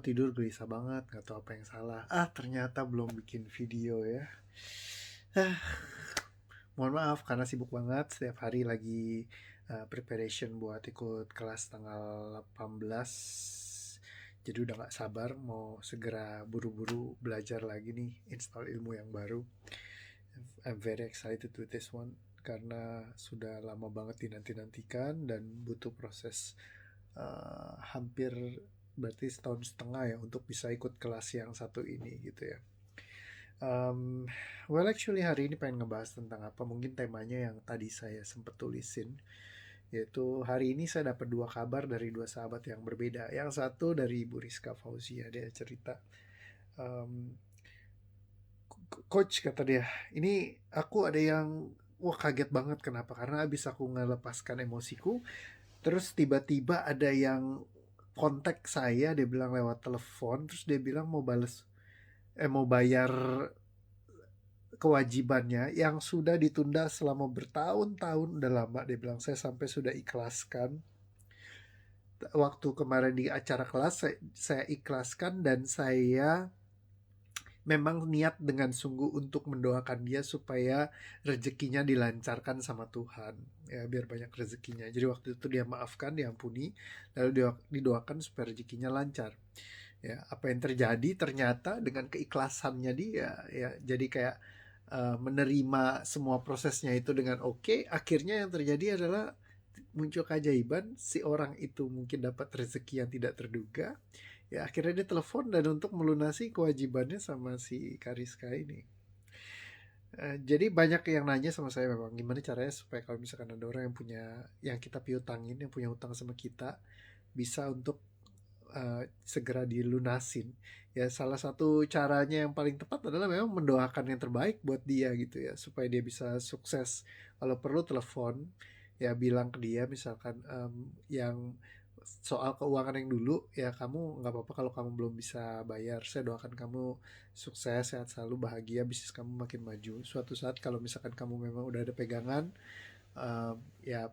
bangun tidur gelisah banget, nggak tahu apa yang salah. Ternyata belum bikin video ya. Ah, Mohon maaf karena sibuk banget. Setiap hari lagi preparation buat ikut kelas tanggal 18. Jadi udah nggak sabar mau segera buru-buru belajar lagi nih, install ilmu yang baru. I'm very excited with this one karena sudah lama banget dinanti-nantikan dan butuh proses hampir berarti setahun setengah ya untuk bisa ikut kelas yang satu ini gitu ya. Um, well actually hari ini pengen ngebahas tentang apa, mungkin temanya yang tadi saya sempat tulisin, yaitu hari ini saya dapat dua kabar dari dua sahabat yang berbeda. Yang satu dari Ibu Rizka Fauzia, dia cerita, um, Coach kata dia, ini aku ada yang wah kaget banget. Kenapa? Karena abis aku ngelepaskan emosiku, terus tiba-tiba ada yang kontak saya, dia bilang lewat telepon, terus dia bilang mau bayar kewajibannya yang sudah ditunda selama bertahun-tahun. Udah lama, dia bilang, saya sampai sudah ikhlaskan. Waktu kemarin di acara kelas saya ikhlaskan, dan saya memang niat dengan sungguh untuk mendoakan dia supaya rezekinya dilancarkan sama Tuhan, ya biar banyak rezekinya. Jadi waktu itu dia maafkan, diampuni, lalu dia didoakan supaya rezekinya lancar. Ya, apa yang terjadi ternyata dengan keikhlasannya dia, ya jadi kayak menerima semua prosesnya itu dengan oke. Akhirnya yang terjadi adalah muncul keajaiban, si orang itu mungkin dapat rezeki yang tidak terduga. Ya akhirnya dia telepon dan untuk melunasi kewajibannya sama si Kariska ini. Jadi banyak yang nanya sama saya, memang gimana caranya supaya kalau misalkan ada orang yang punya, yang kita piutangin, yang punya utang sama kita, bisa untuk segera dilunasin. Ya salah satu caranya yang paling tepat adalah memang mendoakan yang terbaik buat dia gitu ya, supaya dia bisa sukses. Kalau perlu telepon, ya bilang ke dia misalkan, yang soal keuangan yang dulu, ya kamu nggak apa-apa kalau kamu belum bisa bayar, saya doakan kamu sukses, sehat selalu, bahagia, bisnis kamu makin maju. Suatu saat kalau misalkan kamu memang udah ada pegangan, ya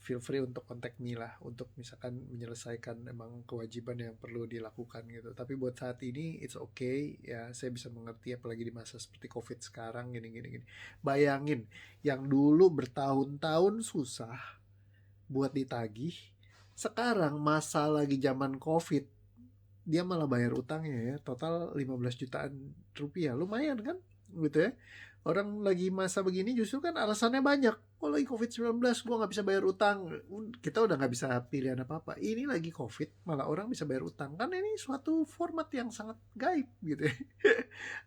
feel free untuk contact me lah, untuk misalkan menyelesaikan emang kewajiban yang perlu dilakukan gitu. Tapi buat saat ini it's okay ya, saya bisa mengerti apalagi di masa seperti COVID sekarang gini gini gini. Bayangin yang dulu bertahun-tahun susah buat ditagih, sekarang masa lagi zaman COVID dia malah bayar utangnya ya, total 15 jutaan rupiah. Lumayan kan gitu ya. Orang lagi masa begini justru kan alasannya banyak. Oh lagi COVID-19 gue gak bisa bayar utang. Kita udah gak bisa pilihan apa-apa. Ini lagi COVID malah orang bisa bayar utang. Kan ini suatu format yang sangat gaib gitu ya.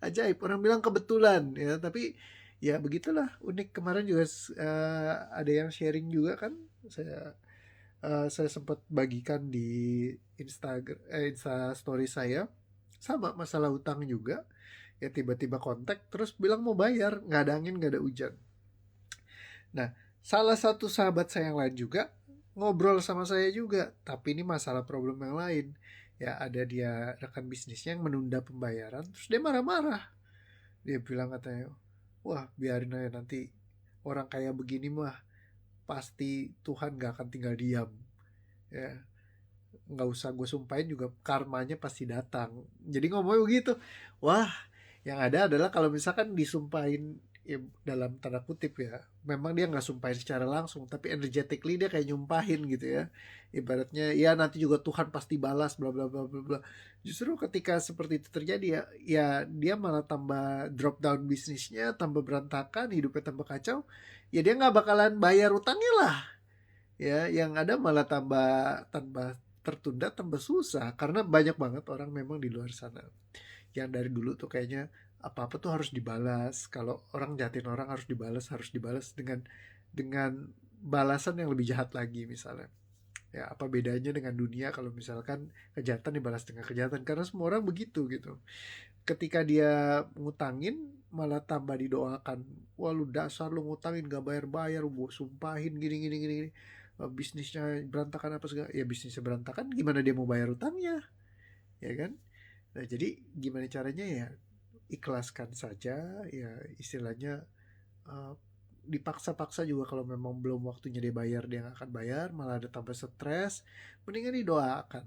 Ajaib. Orang bilang kebetulan ya, tapi ya begitulah, unik. Kemarin juga ada yang sharing juga kan. Saya sempat bagikan di Insta story saya, sama masalah utang juga. Ya tiba-tiba kontak terus bilang mau bayar, nggak ada angin nggak ada hujan. Nah, salah satu sahabat saya yang lain juga ngobrol sama saya juga, tapi ini masalah problem yang lain. Ya ada dia rekan bisnisnya yang menunda pembayaran, terus dia marah-marah. Dia bilang katanya, wah biarin aja, nanti orang kayak begini mah pasti Tuhan gak akan tinggal diam. Ya nggak usah gue sumpahin juga karmanya pasti datang. Jadi ngomongnya begitu. Wah, yang ada adalah kalau misalkan disumpahin, ya, dalam tanda kutip ya, memang dia nggak sumpahin secara langsung, tapi energetically dia kayak nyumpahin gitu ya. Ibaratnya ya nanti juga Tuhan pasti balas bla bla bla bla bla. Justru ketika seperti itu terjadi, ya dia malah tambah drop down bisnisnya, tambah berantakan, hidupnya tambah kacau. Ya dia nggak bakalan bayar utangnya lah. Ya yang ada malah tambah tambah tertunda, tambah susah, karena banyak banget orang memang di luar sana yang dari dulu tuh kayaknya apa-apa tuh harus dibalas. Kalau orang jahatin orang harus dibalas dengan balasan yang lebih jahat lagi misalnya. Ya apa bedanya dengan dunia kalau misalkan kejahatan dibalas dengan kejahatan, karena semua orang begitu gitu. Ketika dia ngutangin malah tambah didoakan, wah lu dasar lu ngutangin gak bayar-bayar, gue sumpahin gini gini gini, gini. Bisnisnya berantakan apa segala. Ya bisnisnya berantakan, gimana dia mau bayar utangnya, ya kan. Nah jadi gimana caranya ya, ikhlaskan saja ya, istilahnya eh, dipaksa-paksa juga kalau memang belum waktunya dia bayar, dia nggak akan bayar, malah ada tambah stres. Mendingan didoakan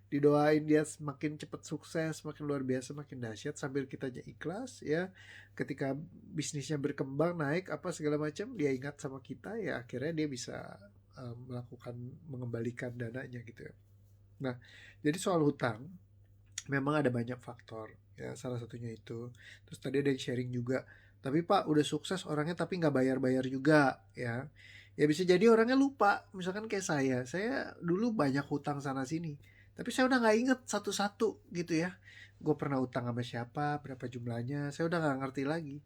didoain dia semakin cepat sukses, makin luar biasa, makin dahsyat, sambil kitanya ikhlas ya. Ketika bisnisnya berkembang, naik apa segala macam, dia ingat sama kita ya, akhirnya dia bisa melakukan mengembalikan dananya gitu ya. Nah, jadi soal hutang memang ada banyak faktor ya, salah satunya itu. Terus tadi ada yang sharing juga, tapi Pak udah sukses orangnya tapi nggak bayar-bayar juga ya. Ya bisa jadi orangnya lupa, misalkan kayak saya dulu banyak hutang sana sini, tapi saya udah nggak inget satu-satu gitu ya. Gue pernah utang sama siapa, berapa jumlahnya, saya udah nggak ngerti lagi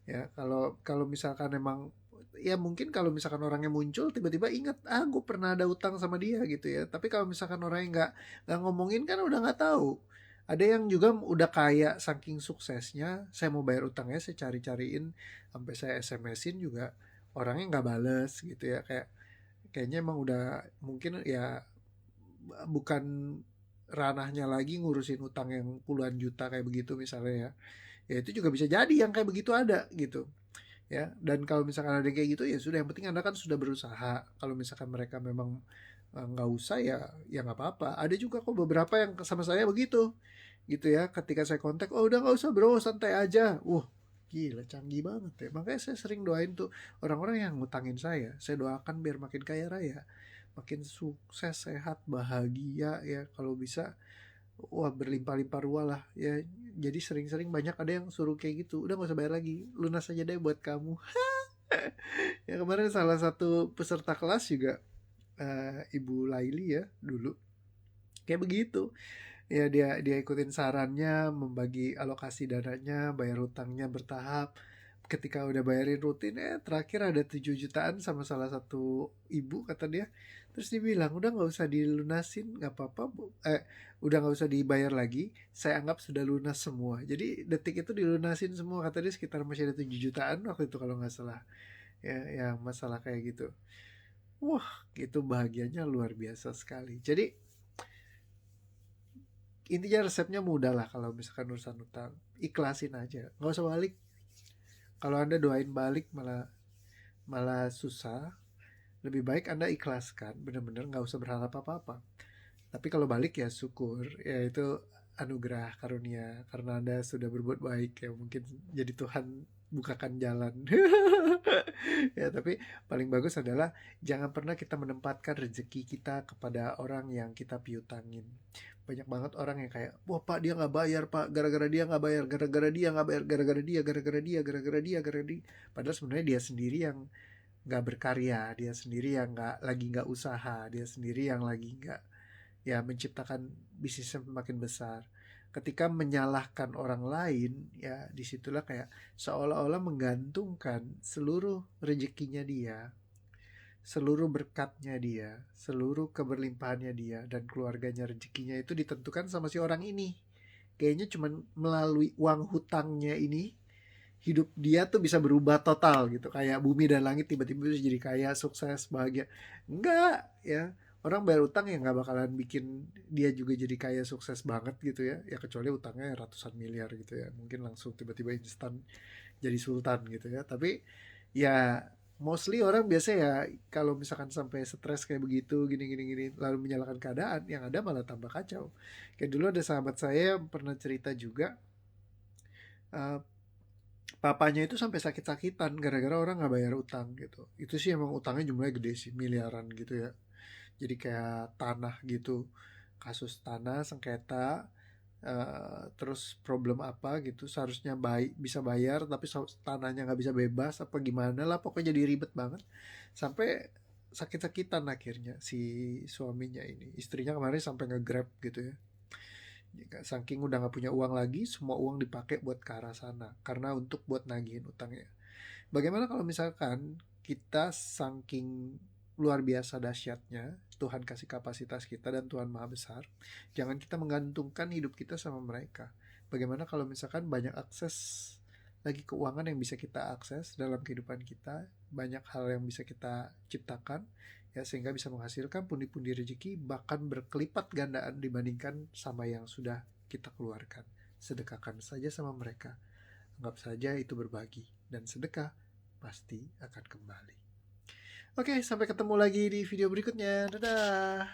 ya. Kalau kalau misalkan emang ya mungkin kalau misalkan orangnya muncul tiba-tiba inget, ah gue pernah ada utang sama dia gitu ya. Tapi kalau misalkan orangnya nggak ngomongin kan udah nggak tahu. Ada yang juga udah kaya saking suksesnya, saya mau bayar utangnya saya cari-cariin sampai saya SMS-in juga orangnya nggak bales gitu ya. Kayaknya emang udah mungkin ya bukan ranahnya lagi ngurusin utang yang puluhan juta kayak begitu misalnya ya. Ya itu juga bisa jadi yang kayak begitu ada gitu ya. Dan kalau misalkan ada yang kayak gitu ya sudah, yang penting Anda kan sudah berusaha. Kalau misalkan mereka memang nggak usah ya, ya nggak apa-apa. Ada juga kok beberapa yang sama saya begitu gitu ya. Ketika saya kontak, oh udah nggak usah bro, santai aja. Gila canggih banget ya. Makanya saya sering doain tuh orang-orang yang ngutangin saya doakan biar makin kaya raya, makin sukses, sehat, bahagia ya, kalau bisa wah berlimpah-limpah ruah lah ya. Jadi sering-sering banyak ada yang suruh kayak gitu, udah gak usah bayar lagi, lunas aja deh buat kamu. Ya kemarin salah satu peserta kelas juga, Ibu Laili ya dulu kayak begitu ya. Dia ikutin sarannya membagi alokasi dananya, bayar hutangnya bertahap. Ketika udah bayarin rutin, terakhir ada 7 jutaan sama salah satu ibu kata dia. Terus dia bilang udah nggak usah dilunasin, nggak apa-apa bu, udah nggak usah dibayar lagi, saya anggap sudah lunas semua. Jadi detik itu dilunasin semua, kata dia sekitar masih ada 7 jutaan waktu itu kalau nggak salah ya, yang masalah kayak gitu. Wah, gitu bahagianya luar biasa sekali. Jadi intinya resepnya mudah lah kalau misalkan urusan utang, ikhlasin aja, nggak usah balik. Kalau anda doain balik malah malah susah. Lebih baik anda ikhlaskan, bener-bener nggak usah berharap apa-apa. Tapi kalau balik ya syukur, ya itu anugerah karunia karena anda sudah berbuat baik ya, mungkin jadi Tuhan bukakan jalan. Ya tapi paling bagus adalah jangan pernah kita menempatkan rezeki kita kepada orang yang kita piutangin. Banyak banget orang yang kayak, wah pak dia nggak bayar pak, gara-gara dia nggak bayar, gara-gara dia nggak bayar, gara-gara dia, gara-gara dia, gara-gara dia, gara-gara dia. Padahal sebenarnya dia sendiri yang nggak berkarya, dia sendiri yang nggak usaha, dia sendiri yang lagi nggak ya menciptakan bisnis yang makin besar. Ketika menyalahkan orang lain, ya disitulah kayak seolah-olah menggantungkan seluruh rezekinya dia, seluruh berkatnya dia, seluruh keberlimpahannya dia, dan keluarganya rezekinya itu ditentukan sama si orang ini. Kayaknya cuman melalui uang hutangnya ini, hidup dia tuh bisa berubah total gitu, kayak bumi dan langit tiba-tiba bisa jadi kaya, sukses, bahagia. Enggak ya, orang bayar utang ya nggak bakalan bikin dia juga jadi kaya sukses banget gitu ya. Ya kecuali utangnya ratusan miliar gitu ya, mungkin langsung tiba-tiba instan jadi sultan gitu ya. Tapi ya mostly orang biasa ya kalau misalkan sampai stres kayak begitu gini gini gini lalu menyalahkan keadaan, yang ada malah tambah kacau. Kayak dulu ada sahabat saya yang pernah cerita juga, eh, papanya itu sampai sakit-sakitan gara-gara orang nggak bayar utang gitu. Itu sih emang utangnya jumlahnya gede sih, miliaran gitu ya. Jadi kayak tanah gitu, kasus tanah sengketa, terus problem apa gitu, seharusnya baik bisa bayar tapi tanahnya nggak bisa bebas apa gimana lah, pokoknya jadi ribet banget sampai sakit-sakitan akhirnya si suaminya ini. Istrinya kemarin sampai nge-grab gitu ya. Saking udah nggak punya uang lagi, semua uang dipakai buat ke arah sana karena untuk buat nagihin utangnya. Bagaimana kalau misalkan kita saking luar biasa dahsyatnya Tuhan kasih kapasitas kita dan Tuhan maha besar, jangan kita menggantungkan hidup kita sama mereka. Bagaimana kalau misalkan banyak akses lagi keuangan yang bisa kita akses dalam kehidupan kita, banyak hal yang bisa kita ciptakan ya, sehingga bisa menghasilkan pundi-pundi rezeki bahkan berkelipat gandaan dibandingkan sama yang sudah kita keluarkan. Sedekahkan saja sama mereka, anggap saja itu berbagi, dan sedekah pasti akan kembali. Oke, sampai ketemu lagi di video berikutnya. Dadah.